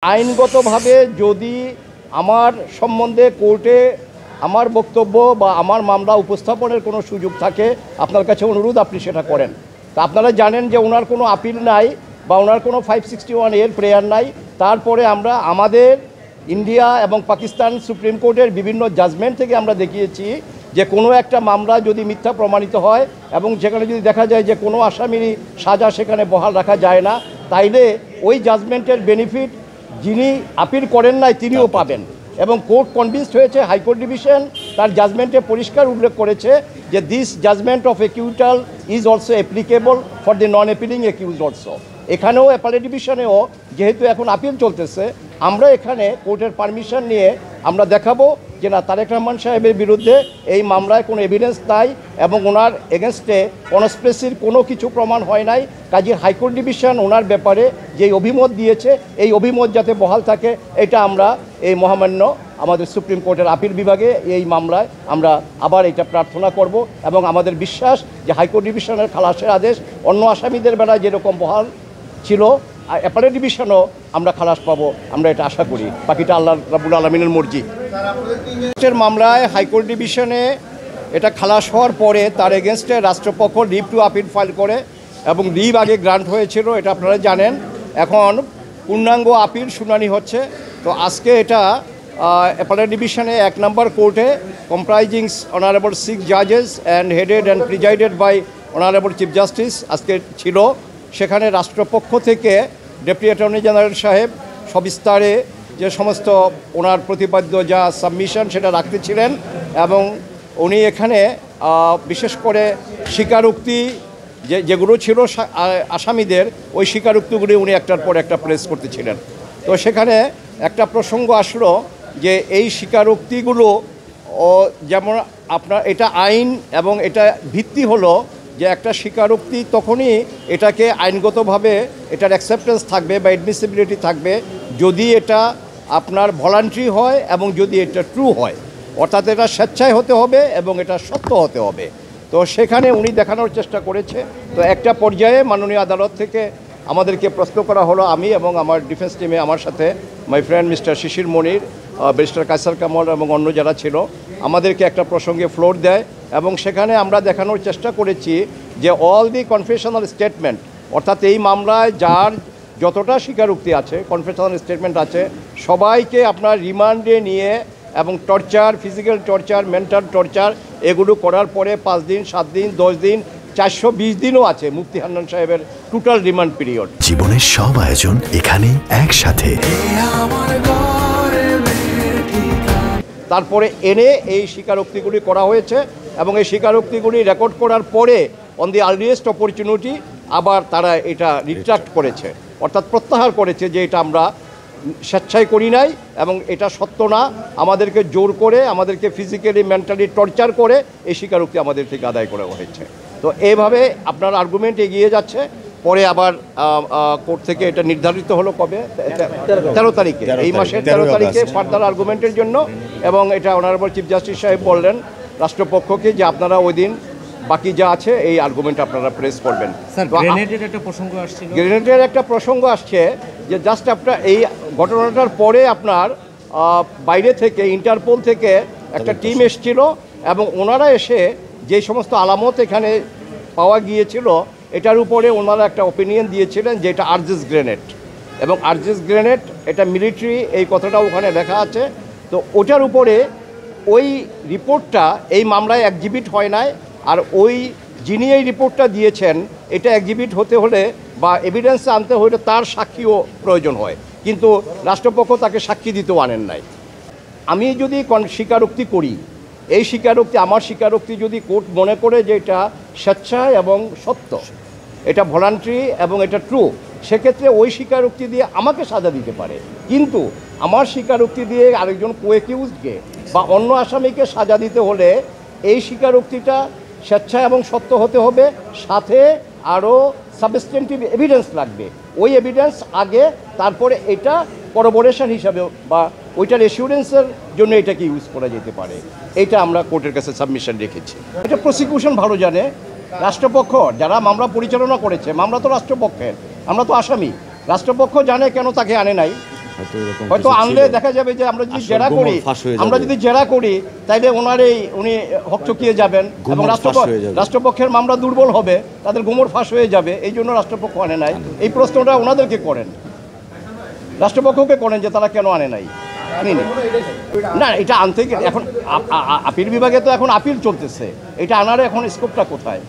আইনগতভাবে যদি আমার সম্বন্ধে কোর্টে আমার বক্তব্য বা আমার মামলা উপস্থাপনের কোনো সুযোগ থাকে, আপনার কাছে অনুরোধ আপনি সেটা করেন। তা আপনারা জানেন যে ওনার কোনো আপিল নাই বা ওনার কোনো 561 এর প্রেয়ার নাই। তারপরে আমরা আমাদের ইন্ডিয়া এবং পাকিস্তান সুপ্রিম কোর্টের বিভিন্ন জাজমেন্ট থেকে আমরা দেখিয়েছি যে কোনো একটা মামলা যদি মিথ্যা প্রমাণিত হয় এবং যেখানে যদি দেখা যায় যে কোনো আসামির সাজা সেখানে বহাল রাখা যায় না, তাইলে ওই জাজমেন্টের বেনিফিট যিনি আপিল করেন নাই তিনিও পাবেন। এবং কোর্ট কনভিন্সড হয়েছে, হাইকোর্ট ডিভিশন তার জাজমেন্টে পরিষ্কার উল্লেখ করেছে যে this judgment of acquittal is also applicable for the non appealing accused also. এখানেও অ্যাপালেট ডিভিশনেও যেহেতু এখন আপিল চলতেছে, আমরা এখানে কোর্টের পারমিশন নিয়ে আমরা দেখাবো যে না, তারেক রহমান সাহেবের বিরুদ্ধে এই মামলায় কোনো এভিডেন্স নাই এবং ওনার এগেনস্টে কনস্পিরেসির কোনো কিছু প্রমাণ হয় নাই। কাজী হাইকোর্ট ডিভিশন ওনার ব্যাপারে যে অভিমত দিয়েছে, এই অভিমত যাতে বহাল থাকে, এটা আমরা এই মহামান্য আমাদের সুপ্রিম কোর্টের আপিল বিভাগে এই মামলায় আমরা আবার এটা প্রার্থনা করব এবং আমাদের বিশ্বাস যে হাইকোর্ট ডিভিশনের খালাসের আদেশ অন্য আসামিদের বেলায় যেরকম বহাল ছিল, অ্যাপালেট ডিভিশনও আমরা খালাস পাবো, আমরা এটা আশা করি। বাকিটা আল্লাহ রাব্বুল আলামিনের মর্জি। মামলায় হাইকোর্ট ডিভিশনে এটা খালাস হওয়ার পরে তার এগেনস্টে রাষ্ট্রপক্ষ লিভ টু আপিল ফাইল করে এবং লিভ আগে গ্রান্ট হয়েছিল, এটা আপনারা জানেন। এখন পূর্ণাঙ্গ আপিল শুনানি হচ্ছে। তো আজকে এটা অ্যাপালেট ডিভিশনে 1 নম্বর কোর্টে কম্প্রাইজিং অনারেবল 6 জাজেস and headed and presided by honourable chief justice আজকে ছিল। সেখানে রাষ্ট্রপক্ষ থেকে ডেপুটি অ্যাটর্নি জেনারেল সাহেব সবিস্তারে যে সমস্ত ওনার প্রতিপাদ্য যা সাবমিশন সেটা রাখতেছিলেন এবং উনি এখানে বিশেষ করে স্বীকারোক্তি যেগুলো ছিল আসামিদের, ওই স্বীকারোক্তিগুলি উনি একটার পর একটা প্রেস করতেছিলেন। তো সেখানে একটা প্রসঙ্গ আসলো যে এই স্বীকারোক্তিগুলো যেমন আপনার এটা আইন এবং এটা ভিত্তি হলো যে একটা স্বীকারোক্তি তখনই এটাকে আইনগতভাবে এটার অ্যাকসেপ্টেন্স থাকবে বা অ্যাডমিসিবিলিটি থাকবে যদি এটা আপনার ভলান্টারি হয় এবং যদি এটা ট্রু হয়, অর্থাৎ এটা স্বেচ্ছায় হতে হবে এবং এটা সত্য হতে হবে। তো সেখানে উনি দেখানোর চেষ্টা করেছে। তো একটা পর্যায়ে মাননীয় আদালত থেকে আমাদেরকে প্রশ্ন করা হলো, আমি এবং আমার ডিফেন্স টিমে আমার সাথে my friend mister Shishir Monir, barrister Kaiser Kamal এবং অন্য যারা ছিল, আমাদেরকে একটা প্রসঙ্গে ফ্লোর দেয় এবং সেখানে আমরা দেখানোর চেষ্টা করেছি যে অল দি কনফেশনাল স্টেটমেন্ট, অর্থাৎ এই মামলায় যার যতটা স্বীকারোক্তি আছে, কনফেশনাল স্টেটমেন্ট আছে, সবাইকে আপনার রিমান্ডে নিয়ে এবং torture, physical torture, mental torture এগুলো করার পরে 5 দিন, 7 দিন, 10 দিন, 420 দিনও আছে মুফতি হান্নান সাহেবের টোটাল রিমান্ড পিরিয়ড। জীবনের সব আয়োজন এখানে একসাথে। তারপরে এনে এই স্বীকারোক্তিগুলি করা হয়েছে এবং এই স্বীকারোক্তিগুলি রেকর্ড করার পরে অন দি আর্লিয়েস্ট অপরচুনিটি আবার তারা এটা রিট্রাক্ট করেছে, অর্থাৎ প্রত্যাহার করেছে যে এটা আমরা স্বেচ্ছায় করি নাই এবং এটা সত্য না, আমাদেরকে জোর করে, আমাদেরকে ফিজিক্যালি মেন্টালি টর্চার করে এই স্বীকারোক্তি আমাদের থেকে আদায় করা হয়েছে। তো এইভাবে আপনার আর্গুমেন্ট এগিয়ে যাচ্ছে। পরে আবার কোর্ট থেকে এটা নির্ধারিত হলো কবে, 13 তারিখে, এই মাসের 13 তারিখে ফার্দার আর্গুমেন্টের জন্য। এবং এটা অনারেবল চিফ জাস্টিস সাহেব বললেন রাষ্ট্রপক্ষকে যে আপনারা ওই দিন বাকি যা আছে এই আর্গুমেন্ট আপনারা প্রেস করবেন। গ্রেনেডের একটা প্রসঙ্গ আসছে যে জাস্ট আপনার এই ঘটনাটার পরে আপনার বাইরে থেকে ইন্টারপোল থেকে একটা টিম এসেছিল এবং ওনারা এসে যে সমস্ত আলামত এখানে পাওয়া গিয়েছিল এটার উপরে ওনারা একটা ওপিনিয়ন দিয়েছিলেন যে এটা আরজেস গ্রেনেড এবং আরজেস গ্রেনেড এটা মিলিটারি, এই কথাটা ওখানে লেখা আছে। তো ওটার উপরে ওই রিপোর্টটা এই মামলায় এক্সিবিট হয় নাই, আর ওই যিনি এই রিপোর্টটা দিয়েছেন এটা এক্সিবিট হতে হলে বা এভিডেন্স আনতে হলে তার সাক্ষীও প্রয়োজন হয়, কিন্তু রাষ্ট্রপক্ষ তাকে সাক্ষী দিতেও আনেন নাই। আমি যদি স্বীকারোক্তি করি, এই স্বীকারোক্তি আমার স্বীকারোক্তি যদি কোর্ট মনে করে যে এটা স্বেচ্ছায় এবং সত্য, এটা ভলান্টারি এবং এটা ট্রু, সেক্ষেত্রে ওই স্বীকারোক্তি দিয়ে আমাকে সাজা দিতে পারে। কিন্তু আমার স্বীকারোক্তি দিয়ে আরেকজন কোঅ্যাকিউজডকে বা অন্য আসামিকে সাজা দিতে হলে এই স্বীকারোক্তিটা স্বেচ্ছা এবং সত্য হতে হবে, সাথে আরও সাবস্টেন্টিভ এভিডেন্স লাগবে। ওই এভিডেন্স আগে, তারপরে এটা করবোরেশন হিসাবে বা ওইটার এসিউরেন্সের জন্য এটাকে ইউজ করা যেতে পারে। এটা আমরা কোর্টের কাছে সাবমিশন রেখেছি। এটা প্রসিকিউশন ভালো জানে, রাষ্ট্রপক্ষ যারা মামলা পরিচালনা করেছে, মামলা তো রাষ্ট্রপক্ষের, আমরা তো আসামি, রাষ্ট্রপক্ষ জানে কেন তাকে আনে নাই। হয়তো আনলে দেখা যাবে যে আমরা যদি জেরা করি, আমরা যদি জেরা করি তাইলে উনি হকচকিয়ে যাবেন এবং রাষ্ট্রপক্ষের মামলা দুর্বল হবে, তাদের গোমর ফাঁস হয়ে যাবে। এই জন্য রাষ্ট্রপক্ষ আনে নাই। এই প্রশ্নটা ওনাদেরকে করেন, রাষ্ট্রপক্ষকে করেন যে তারা কেন আনে নাই। না, এটা আনতে এখন আপিল বিভাগে তো এখন আপিল চলতেছে, এটা আনার এখন স্কোপটা কোথায়?